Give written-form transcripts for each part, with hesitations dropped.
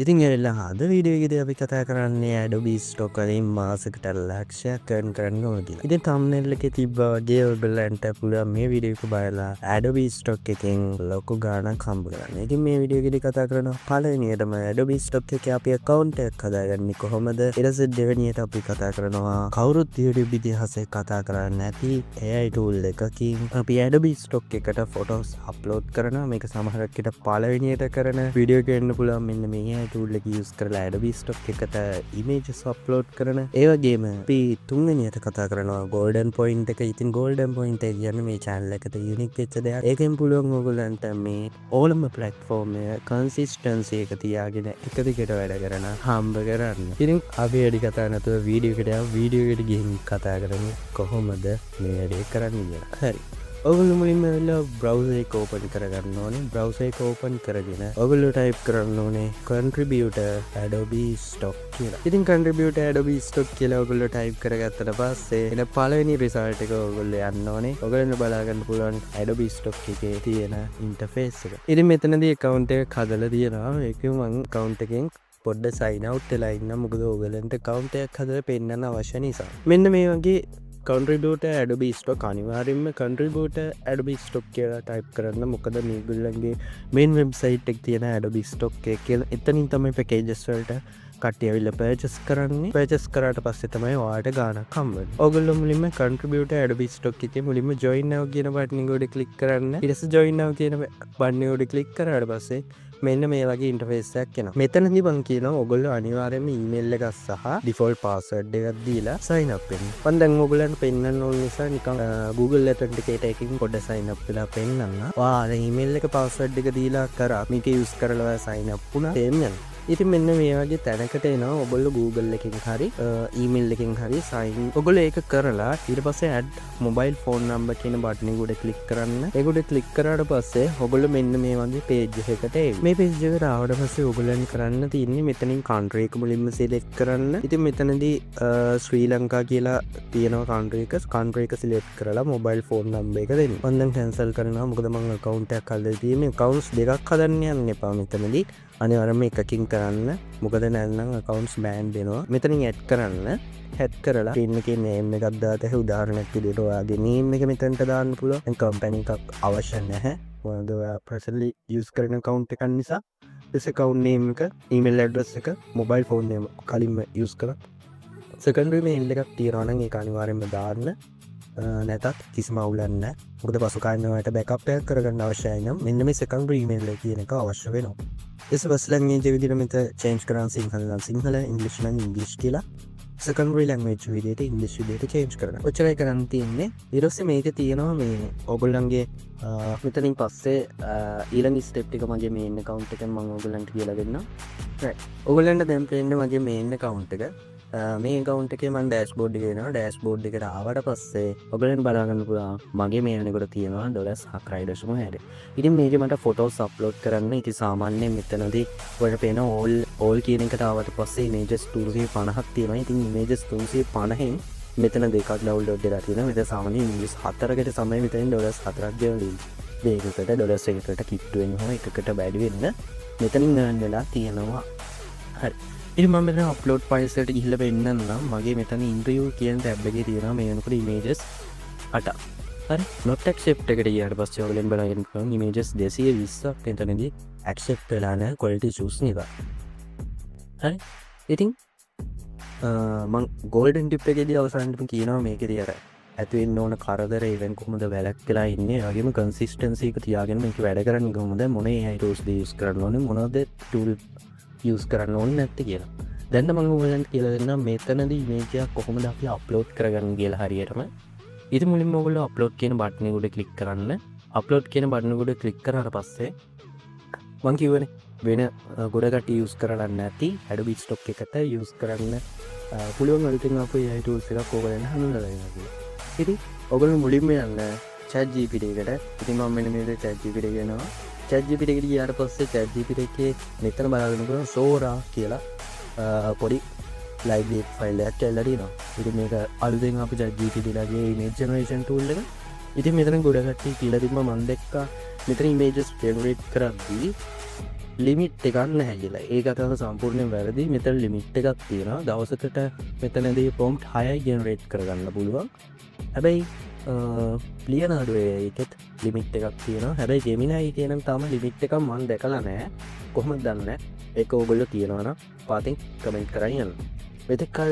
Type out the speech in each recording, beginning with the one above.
ඉතින් ඇවිල්ලා අද වීඩියෝ එකේදී අපි කතා කරන්නේ Adobe Stock වලින් මාසෙකට ලක්ෂයක් earn කරන්න ඕන කියලා. ඉතින් thumbnail එකේ තිබ්බා වගේ ඔයගොල්ලන්ට පුළුවන් මේ වීඩියෝ එක බලලා Adobe Stock එකෙන් ලොකු ගාණක් හම්බ කරන්න. ඉතින් මේ වීඩියෝ එකේදී කතා කරනවා පළවෙනියටම Adobe Stock එකේ අපි account එකක් හදාගන්නේ කොහොමද? ඊට පස්සේ දෙවෙනියට අපි කතා කරනවා කවුරුත් YouTube ඉතිහාසයේ කතා කරන්නේ නැති AI tool එකකින් අපි Adobe Stock එකට photos upload කරනවා. මේක සමහරකට පළවෙනියට කරන වීඩියෝ එකක් වෙන්න පුළුවන්. මෙන්න මේ tool එක use කරලා Adobe Stock එකට images upload කරන. ඒ වගේම අපි තුන්වෙනියට කතා කරනවා golden point එක. ඉතින් golden point එක කියන්නේ මේ channel එකට unique වෙච්ච දෙයක්. ඒකෙන් පුළුවන් ඔයගොල්ලන්ට මේ ඕලම platform එක consistency එක තියාගෙන එක දිගට වැඩ කරන හම්බ කරන්න. ඉතින් අපි වැඩි කතා නැතුව වීඩියෝ එකට යමු. වීඩියෝ එකට ගිහින් කතා කරමු කොහොමද මේ වැඩේ කරන්නේ කියලා. හරි. ඔගොල්ලෝ මුලින්ම වෙලා browser එක open කරගන්න ඕනේ. browser එක open කරගෙන ඔගොල්ලෝ type කරන්න ඕනේ contributor Adobe Stock කියලා. ඉතින් contributor Adobe Stock කියලා ඔගොල්ලෝ type කරගත්තට පස්සේ එන පළවෙනි result එක ඔගොල්ලෝ යන්න ඕනේ. ඔයගොල්ලන්ට බලා ගන්න පුළුවන් Adobe Stock එකේ තියෙන interface එක. ඉතින් මෙතනදී account එක හදලා තියෙනවා. ඒක මම account එකෙන් පොඩ්ඩ sign out වෙලා ඉන්න. මොකද ඔයගොල්ලන්ට account එකක් හදලා පෙන්නන්න අවශ්‍ය නිසා. මෙන්න මේ වගේ contributor Adobe Stock අනිවාර්යෙන්ම contributor Adobe Stock කියලා type කරන්න. මොකද මේගොල්ලන්ගේ main website එක තියෙන Adobe Stock එක කියලා. එතනින් තමයි packages වලට කට්ටිය ඇවිල්ලා purchase කරන්නේ. purchase කරාට පස්සේ තමයි ඔයාලට ගාණක් හම්බ වෙන්නේ. ඔයගොල්ලෝ මුලින්ම contributor Adobe Stock එකේ මුලින්ම join now කියන බටන් එක උඩ click කරන්න. ඊට පස්සේ join now කියන බටන් එක උඩ click කරාට පස්සේ මෙන්න මේ වගේ ඉන්ටර්ෆේස් එකක් එනවා. මෙතනදී මම කියනවා ඔයගොල්ලෝ අනිවාර්යයෙන්ම ඊමේල් එකක් සහ ඩිෆෝල්ට් පාස්වර්ඩ් එකක් දීලා sign up වෙන්න. මම දැන් ඔයගොල්ලන්ට පෙන්නන්න ඕන නිසා නිකන් Google Authenticator එකකින් පොඩ්ඩක් sign up වෙලා පෙන්නන්න. ඔයාලා ඊමේල් එක පාස්වර්ඩ් එක දීලා කරා මේක use කරලා sign up වුණා. තේරුම් යනවා. ඉතින් මෙන්න මේ වගේ තැනකට එනවා. ඔයගොල්ලෝ Google එකකින් හරි ඊමේල් එකකින් හරි sign ඔයගොල්ලෝ ඒක කරලා ඊට පස්සේ add mobile phone number කියන බටන් එක උඩ click කරන්න. ඒක උඩ click කරාට පස්සේ ඔයගොල්ලෝ මෙන්න මේ වගේ page එකකට එයි. මේ page එකට ආවට පස්සේ ඔයගොල්ලන් කරන්න තියෙන්නේ මෙතනින් country එක මුලින්ම select කරන්න. ඉතින් මෙතනදී ශ්‍රී ලංකා කියලා තියෙනවා country එක. country එක select කරලා mobile phone number එක දෙන්න. මම දැන් cancel කරනවා. මොකද මම account එකක් හදලා තියෙන්නේ. accounts දෙකක් හදන්න යන්න එපා මෙතනදී. අනිවාර්යයෙන්ම එකකින් කරන්න. මොකද නැත්නම් accounts ban වෙනවා. මෙතනින් add කරන්න. add කරලා pin එකේ name එකක් දාත හැබැයි උදාහරණයක් විදිහට ඔයාගේ name එක මෙතනට දාන්න පුළුවන්. දැන් company එකක් අවශ්‍ය නැහැ. මොකද ඔයා personally use කරන account එකක් නිසා this account name එක, email address එක, mobile phone name කලින්ම use කරා. secondary mail එකක් තියනවා නම් ඒක අනිවාර්යයෙන්ම දාන්න. නැතත් කිසිම අවුලක් නැහැ. මොකද පසු කාලේ ඔයාලට backup එකක් කරගන්න අවශ්‍යයි නම් මෙන්න මේ secondary email එක කියන එක අවශ්‍ය වෙනවා. this first language විදිහට මෙත change කරන්න සිංහල නම් සිංහල, English නම් English කියලා secondary language විදිහට English විදිහට change කරන්න. ඔච්චරයි කරන්න තියෙන්නේ. ඊට පස්සේ මේක තියෙනවා මේ ඔයගොල්ලන්ගේ මෙතනින් පස්සේ ඊළඟ step එක මගේ main account එකෙන් මම ඔයගොල්ලන්ට කියලා දෙන්නම්. right. ඔයගොල්ලන්ට දැන් පේන්නේ මගේ main account එක. මේ account එකේ මම dashboard එක එනවා. dashboard එකට ආවට පස්සේ ඔයගොල්ලන් බලා ගන්න පුළුවන් මගේ මේ වෙනකොට තියෙනවා $9.6. ඉතින් මේකේ මට photos upload කරන්න. ඉතින් සාමාන්‍යයෙන් මෙතනදී ඔයාලට පේන all කියන එකට ආවට පස්සේ images 350ක් තියෙනවා. ඉතින් images 350න් මෙතන දෙකක් download වෙලා තියෙනවා. මෙතන සාමාන්‍යයෙන් ඉංග්‍රීසි 4කට සමය මෙතන $4ක් ගෙවලා දෙකකට $1කට කිට්ටු වෙනවා. එකකට බැරි වෙන්න මෙතනින් ගන්න වෙලා තියෙනවා. හරි. ඉතින් මම මෙතන අප්ලෝඩ් ෆයිල්ස් වලට ගිහිල්ලා පෙන්නන්න නම් මගේ මෙතන interview කියන ටැබ් එකේ තියෙනවා මේ වෙනකොට images 8ක්. හරි. not accept එකට ගියාට පස්සේ ඔයගොල්ලන් බලන්න පුළුවන් images 220ක් එතනදී accept වෙලා නැහැ quality issues නිසා. හරි. ඉතින් මම golden tip එකේදී අවසානටම කියනවා මේකේදී අර ඇති වෙන්න ඕන කරදර ඉවෙන් කොහොමද වැළැක්කලා ඉන්නේ. ඒ වගේම consistency එක තියාගෙන මේක වැඩ කරන්නේ කොහොමද? මොන AI tools use කරන්න ඕනේ? මොනවද tool use කරන්න ඕනේ නැත්තේ කියලා. දැන් මම ඔයගොල්ලන්ට කියලා දෙන්නම් මෙතනදී image එකක් කොහොමද අපි upload කරගන්නේ කියලා හරියටම. ඉතින් මුලින්ම ඔයගොල්ලෝ upload කියන බටන් එක උඩ click කරන්න. upload කියන බටන් එක උඩ click කරාට පස්සේ මම කියවනේ වෙන ගොඩකට use කරලා නැති Adobe Stock එකට use කරන්න පුළුවන් අලුතෙන් ආපු AI tools එකක් ඔයගොල්ලන් හඳුනලා දෙනවා කියලා. ඉතින් ඔයගොල්ලෝ මුලින්ම යන්න ChatGPT එකට. ඉතින් මම මෙන්න මේ ChatGPT එක යනවා. ChatGPT එකට ගියාට පස්සේ ChatGPT එකේ මෙතන බලන්න පුළුවන් Sora කියලා පොඩි library file එකක් ඇවිල්ලා තියෙනවා. ඉතින් මේක අලුතෙන් ආපු ChatGPT ලගේ image generation tool එක. ඉතින් මෙතන ගොඩ කට්ටිය කියලා තිබ්බා මම දැක්කා මෙතන images generate කරද්දී ලිමිට් එකක් නැහැ කියලා. ඒක අතන සම්පූර්ණයෙන් වැරදි. මෙතන ලිමිට් එකක් තියෙනවා. දවසකට මෙතනදී ප්‍රොම්ප්ට් 6යි ජෙනරේට් කරගන්න පුළුවන්. හැබැයි ලියනාඩුවේ ඒකෙත් ලිමිට් එකක් තියෙනවා. හැබැයි ජෙමිනයි කියන තාම ලිමිට් එකක් මම දැකලා නැහැ. කොහොමද දන්නේ? ඒක ඕගොල්ලෝ තියනවා නම් පාතින් කමෙන්ට් කරලා යන්න. මෙතෙක්කල්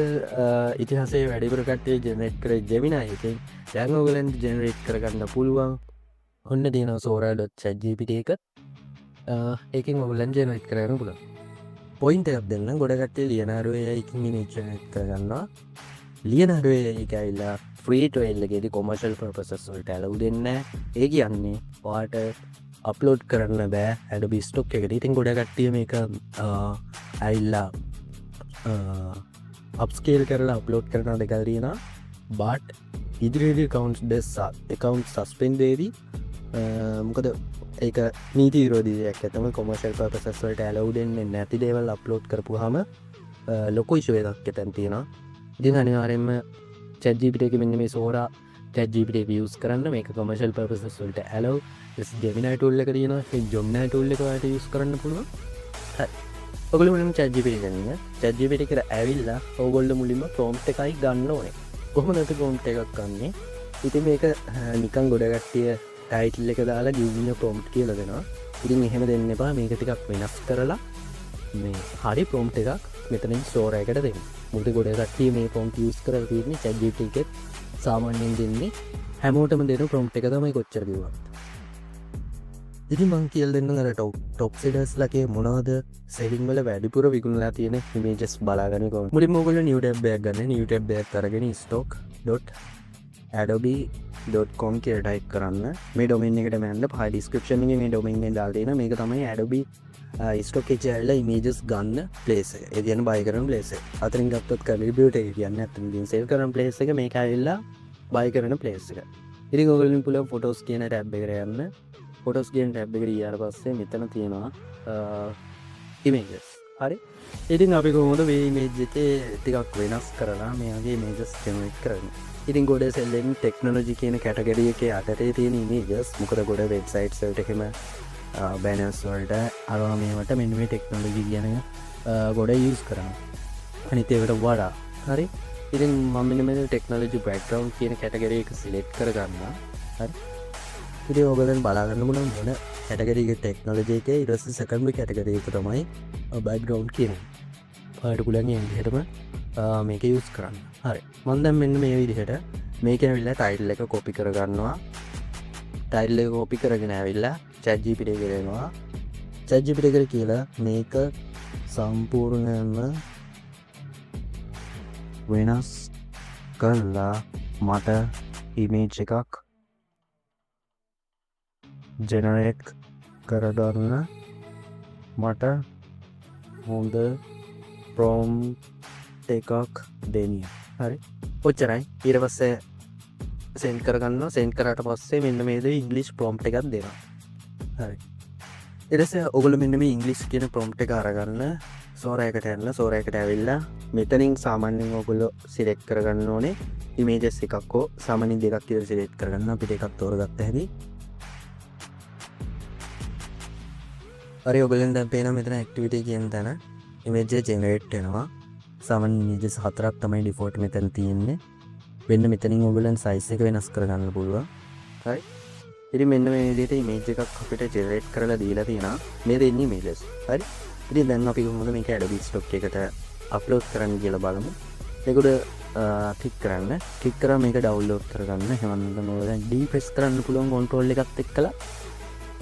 ඉතිහාසයේ වැඩිපුර කට්ටිය ජෙනරේට් කරේ ජෙමිනයි එකෙන්. දැන් ඕගොල්ලන්ට ජෙනරේට් කරගන්න පුළුවන්. ඔන්න තියෙනවා sora.chatgpt එක. ඒකෙන් ඔයගොල්ලන් ජෙනරේට් කරගන්න පුළුවන්. පොයින්ට් එකක් දෙන්න. ගොඩ කට්ටිය ලියනාඩුවේ එකකින් ඉමේජ් ජෙනරේට් කරගන්නවා. ලියනාඩුවේ එක ඇවිල්ලා ෆ්‍රී ට්‍රයිල් එකේදී කොමර්ෂල් පර්පසස් වලට ඇලව් දෙන්නේ නැහැ. ඒ කියන්නේ ඔයාට අප්ලෝඩ් කරන්න බෑ Adobe Stock එකට. ඉතින් ගොඩ කට්ටිය මේක ඇවිල්ලා අප්ස්කේල් කරලා අප්ලෝඩ් කරන දෙකල් තියෙනවා. බට් ඉදිරියේදී account suspend වෙදී. මොකද ඒක නීති විරෝධී දෙයක්. ඇත්තම කොමර්ෂල් පර්පසස් වලට ඇලව් දෙන්නේ නැති දේවල් අප්ලෝඩ් කරපුවාම ලොකු ඉෂුව එකක් එතන තියෙනවා. ඉතින් අනිවාර්යෙන්ම ChatGPT එකේ මෙන්න මේ Sora ChatGPT එක use කරන්න. මේක කොමර්ෂල් පර්පසස් වලට ඇලව්. Gemini tool එක තියෙනවා. ඒ Gemini tool එක ඔයාලට use කරන්න පුළුවන්. හරි. ඔයගොල්ලෝ මුලින්ම ChatGPT ගන්න. ChatGPT එකට ඇවිල්ලා ඔයගොල්ලෝ මුලින්ම prompt එකයි ගන්න ඕනේ. කොහොමද prompt එකක් ගන්නෙ? ඉතින් මේක නිකන් ගොඩ කට්ටිය ටයිටල් එක දාලා give me a prompt කියලා දෙනවා. ඉතින් එහෙම දෙන්න එපා. මේක ටිකක් වෙනස් කරලා මේ හරි prompt එකක් මෙතනින් Sora එකට දෙන්න. මොකද ගොඩ කට්ටිය මේ prompt use කරලා තියෙන්නේ ChatGPT එකෙත් සාමාන්‍යයෙන් දෙන්නේ හැමෝටම දෙන prompt එක තමයි කොච්චර කිව්වත්. ඉතින් මං කියලා දෙන්න අර top seeders ලකේ මොනවද setting වල වැඩිපුර විකුණලා තියෙන images බලාගන්න කොහොමද. මුලින්ම ඔයගොල්ලෝ new tab එකක් ගන්න. new tab එකක් අරගෙන stock.adobe.com කියලා type කරන්න. මේ domain එකට යන්න පහ description එකේ මේ domain එක දාලා තියෙනවා. මේක තමයි Adobe stock එකේ ඇවිල්ලා images ගන්න place එක. ඒ කියන්නේ buy කරන place එක. අතරින් ගත්තොත් contribute එක කියන්නේ අතරින් sell කරන place එක. මේක ඇවිල්ලා buy කරන place එක. ඉතින් ඔයගොල්ලෝ පුළුවන් photos කියන tab එකට යන්න. ෆොටෝස් කියන ටැබ් එකට ගියාට පස්සේ මෙතන තියෙනවා ඉමේජස්. හරි. ඉතින් අපි කොහොමද මේ ඉමේජ් එකේ ටිකක් වෙනස් කරලා මේ වගේ ඉමේජස් ජෙනරේට් කරන්නේ? ඉතින් ගොඩ සෙල්ලෙන් ටෙක්නොලොජි කියන කැටගරි එකේ අතරේ තියෙන ඉමේජස්. මොකද ගොඩ වෙබ්සයිට්ස් වලට එහෙම බැනර්ස් වලට අරවා මේවට මෙන්න මේ ටෙක්නොලොජි කියන ගොඩ යූස් කරනවා. අනිත් ඒකට වඩා. හරි. ඉතින් මම මෙන්න මේ ටෙක්නොලොජි බෑග්ග්‍රවුන්ඩ් කියන කැටගරි එක සිලෙක්ට් කරගන්නවා. හරි. ඉතින් ඔයගොල්ලන් බලාගන්න පුළුවන් මොන කැටගරි එක ටෙක්නොලොජි එකේ ඊට පස්සේ සෙකන්ඩරි කැටගරි එක තමයි බෑග්ග්‍රවුන්ඩ් කියන්නේ. ඔයාලට පුළුවන් මේ විදිහටම මේක යූස් කරන්න. හරි. මම දැන් මෙන්න මේ විදිහට මේක ඇවිල්ලා ටයිටල් එක කොපි කරගන්නවා. ටයිටල් එක කොපි කරගෙන ඇවිල්ලා ChatGPT එකට එනවා. ChatGPT එකට කියලා මේක සම්පූර්ණයෙන්ම වෙනස් කරලා මට ඉමේජ් එකක් ජෙනරේට් කරගන්න මට හොඳ ප්‍රොම්ප්ට් එකක් දෙන්න. හරි. ඔච්චරයි. ඊට පස්සේ සෙන්ඩ් කරගන්නවා. සෙන්ඩ් කරාට පස්සේ මෙන්න මේ දේ ඉංග්‍රීසි ප්‍රොම්ප්ට් එකක් දෙනවා. හරි. ඊට පස්සේ ඔයගොල්ලෝ මෙන්න මේ ඉංග්‍රීසි කියන ප්‍රොම්ප්ට් එක අරගන්න Sora එකට යන්න. Sora එකට ඇවිල්ලා මෙතනින් සාමාන්‍යයෙන් ඔයගොල්ලෝ සිලෙක්ට් කරගන්න ඕනේ ඉමේජස් එකක් හෝ සාමාන්‍යයෙන් දෙකක් විතර සිලෙක්ට් කරගන්න. අපි දෙකක් තෝරගත්ත හැටි. හරි. ඔයගොල්ලන් දැන් පේනවා මෙතන activity කියන තැන image එක generate වෙනවා. සාමාන්‍ය images 4ක් තමයි default මෙතන තියෙන්නේ. වෙන්න මෙතනින් ඔයගොල්ලන් size එක වෙනස් කරගන්න පුළුවන්. හරි. ඉතින් මෙන්න මේ විදිහට image එකක් අපිට generate කරලා දීලා තියෙනවා. මේ දෙන්නේ images. හරි. ඉතින් දැන් අපි කොහොමද මේක Adobe Stock එකට upload කරන්න කියලා බලමු. ඒකට click කරන්න. click කරා මේක download කරගන්න. එහෙනම් ඔයාලා D press කරන්න පුළුවන් control එකත් එක්කලා.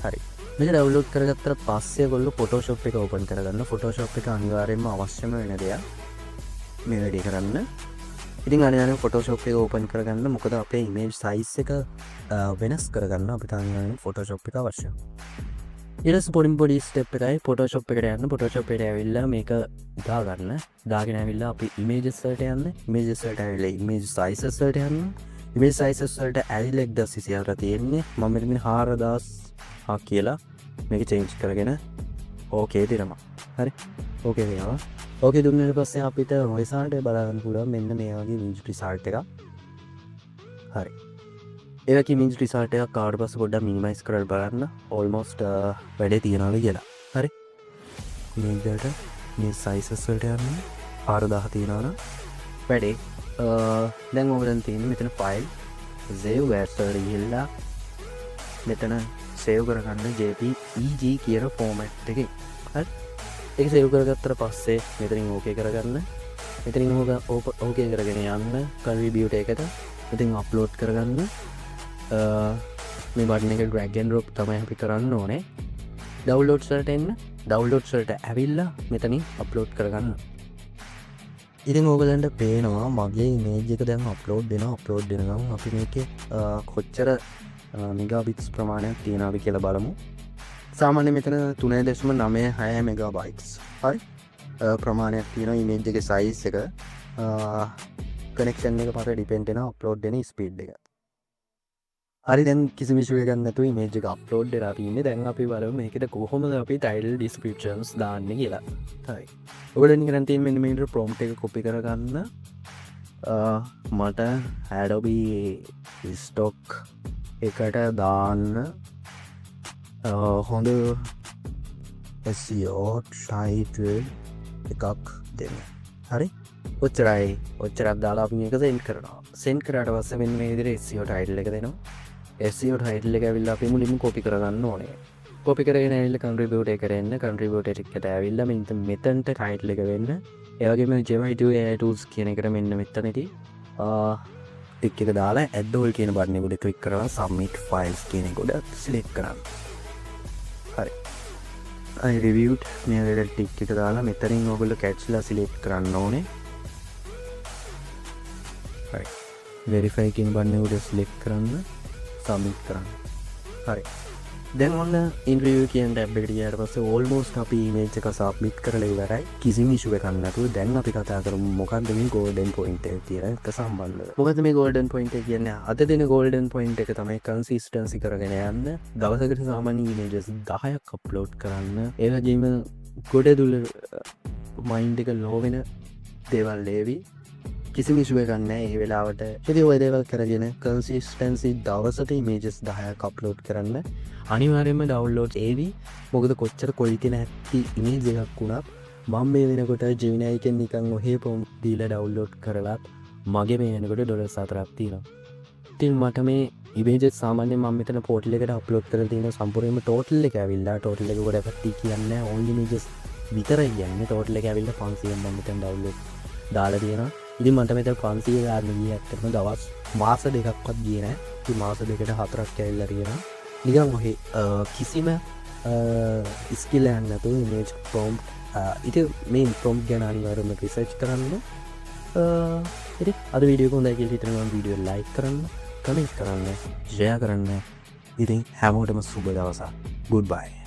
හරි. මේක ඩවුන්ලෝඩ් කරගත්තට පස්සේ ඔයගොල්ලෝ Photoshop එක ඕපන් කරගන්න. Photoshop එක අනිවාර්යයෙන්ම අවශ්‍යම වෙන දෙයක් මේ වැඩේ කරන්න. ඉතින් අනිවාර්යයෙන්ම Photoshop එක ඕපන් කරගන්න. මොකද අපේ image size එක වෙනස් කරගන්න අපිට අනිවාර්යයෙන්ම Photoshop එක අවශ්‍යයි. ඊට පස්සේ පොඩි step එකයි Photoshop එකට යන්න. Photoshop එකට ඇවිල්ලා මේක දාගන්න. දාගෙන ඇවිල්ලා අපි images වලට යන්න. images වලට ඇවිල්ලා image sizes වලට යන්න. image sizes වලට ඇවිල්ලා 1024 තියෙන්නේ. මම මෙතන 4000 කියලා මේක චේන්ජ් කරගෙන ඕකේ දෙනවා. හරි. ඕකේ වෙනවා. ඕකේ දුන්නාට පස්සේ අපිට රිසල්ට් එක බලන්න පුළුවන්. මෙන්න මේ වගේ image result එකක්. හරි. ඒ වගේ image result එකක් ආවට පස්සේ පොඩ්ඩක් minimize කරලා බලන්න. almost වැඩේ තියනවාද කියලා. හරි. මේකට මේ සයිසස් වලට යන්න 4000 තියෙනවා වැඩේ. දැන් ඔයගලන් තියෙන්නේ මෙතන ෆයිල් save as වලට ගිහිල්ලා මෙතන සේව් කරගන්න JPEG කියන ෆෝමැට් එකේ. හරි. ඒක සේව් කරගත්තට පස්සේ මෙතනින් ඕකේ කරගන්න. මෙතනින් ඕකේ කරගෙන යන්න contribute එකට. ඉතින් අප්ලෝඩ් කරගන්න. මේ බටන් එක drag and drop තමයි අපි කරන්න ඕනේ. downloads වලට එන්න. downloads වලට ඇවිල්ලා මෙතනින් අප්ලෝඩ් කරගන්න. ඉතින් ඕගලන්ට පේනවා මගේ ඉමේජ් එක දැන් අප්ලෝඩ් වෙනවා අපි මේකේ කොච්චර මෙගාබිට්ස් ප්‍රමාණයක් තියෙනවද කියලා බලමු. සාමාන්‍ය මෙතන 3.96 මෙගාබයිට්ස් හරි ප්‍රමාණයක් තියෙනවා ඉමේජ් එකේ සයිස් එක. කනෙක්ෂන් එක මත ඩිපෙන්ඩ් වෙනවා අප්ලෝඩ් වෙන ස්පීඩ් එක. හරි දැන් කිසිම ඉෂුව එකක් නැතුව ඉමේජ් එක අප්ලෝඩ් වෙලා තියෙන්නේ. දැන් අපි බලමු මේකට කොහොමද අපි ටයිටල් ඩිස්ක්‍රිප්ෂන්ස් දාන්නේ කියලා. හරි. ඔයගොල්ලන් කරන් තියෙන මෙන්න මේකට ප්‍රොම්ප්ට් එක කොපි කරගන්න. මට Adobe stock එකට දාන්න හොඳ SEO ටයිටල් එකක් දෙන්න. හරි. ඔච්චරක් දාලා අපි මේක සෙන්ඩ් කරනවා. සෙන්ඩ් කරාට පස්සේ මෙන්න මේ විදිහට SEO ටයිටල් එක දෙනවා. SEO ටයිටල් එක ඇවිල්ලා අපි මුලින්ම කොපි කරගන්න ඕනේ. කොපි කරගෙන ඇවිල්ලා contribute එකට එන්න. contribute එකට ඇවිල්ලා මෙතනට ටයිටල් එක වෙන්න. ඒ වගේම Gemini AI tools කියන එකට මෙන්න මෙතනදී ටික් එක දාලා add all කියන බටන් එක උඩ ක්ලික් කරලා submit files කියන එක උඩ select කරන්න. හරි. I reviewed මේ විදිහට ටික් එක දාලා මෙතනින් ඔයගොල්ලෝ catchලා select කරන්න ඕනේ. හරි. verify කියන බටන් එක උඩ select කරන්න. සබ්මිට් කරන්න. හරි. දැන් ඔන්න ඉන්ටර්විව් කියන ටැබ් එකට ගියාට පස්සේ ඕල්මෝස්ට් අපි ඉමේජ් එක සබ්මිට් කරලා ඉවරයි. කිසිම ඉෂුව එකක් නැතුව දැන් අපි කතා කරමු මොකක්ද මේ golden point එක කියන එක සම්බන්ධව. මොකද මේ golden point එක කියන්නේ අද දින golden point එක තමයි consistency කරගෙන යන්න. දවසකට සාමාන්‍ය images 10ක් අප්ලෝඩ් කරන්න. ඒ වගේම ගොඩදුල මයින්ඩ් එක ලෝ වෙන දේවල් ඒවි. කිසිම ඉෂුව එකක් නැහැ ඒ වෙලාවට. ඉතින් ඔය දේවල් කරගෙන consistency දවසට images 10ක් අප්ලෝඩ් කරන්න. අනිවාර්යයෙන්ම download ඒවි. මොකද කොච්චර quality නැති image එකක් වුණත් මම මේ වෙනකොට Gemini එකෙන් නිකන් ඔහේ prompt දීලා download කරලා මගේ මේ වෙනකොට $4ක් තියෙනවා. ඉතින් මට මේ images සාමාන්‍යයෙන් මම මෙතන portal එකට upload කරලා තියෙන සම්පූර්ණයෙන්ම total එක ඇවිල්ලා total එක ගොඩක් කට්ටිය කියන්නේ only images විතරයි කියන්නේ. total එක ඇවිල්ලා 500 මම මෙතන download දාලා තියෙනවා. ඉතින් මට මෙතන 500 ගන්න ගියේ ඇත්තටම දවස් මාස දෙකක්වත් ගියේ නැහැ. ඉතින් මාස දෙකකට 4ක් ඇවිල්ලා තියෙනවා. නිකන් ඔහේ කිසිම ස්කිල් එකක් නැතුව image prompt ඉතින් මේ prompt ගැන අනිවාර්යයෙන්ම research කරන්න. ඉතින් අද වීඩියෝ එක හොඳයි කියලා හිතනවා. වීඩියෝ like කරන්න, comment කරන්න, share කරන්න. ඉතින් හැමෝටම සුබ දවසක්. goodbye.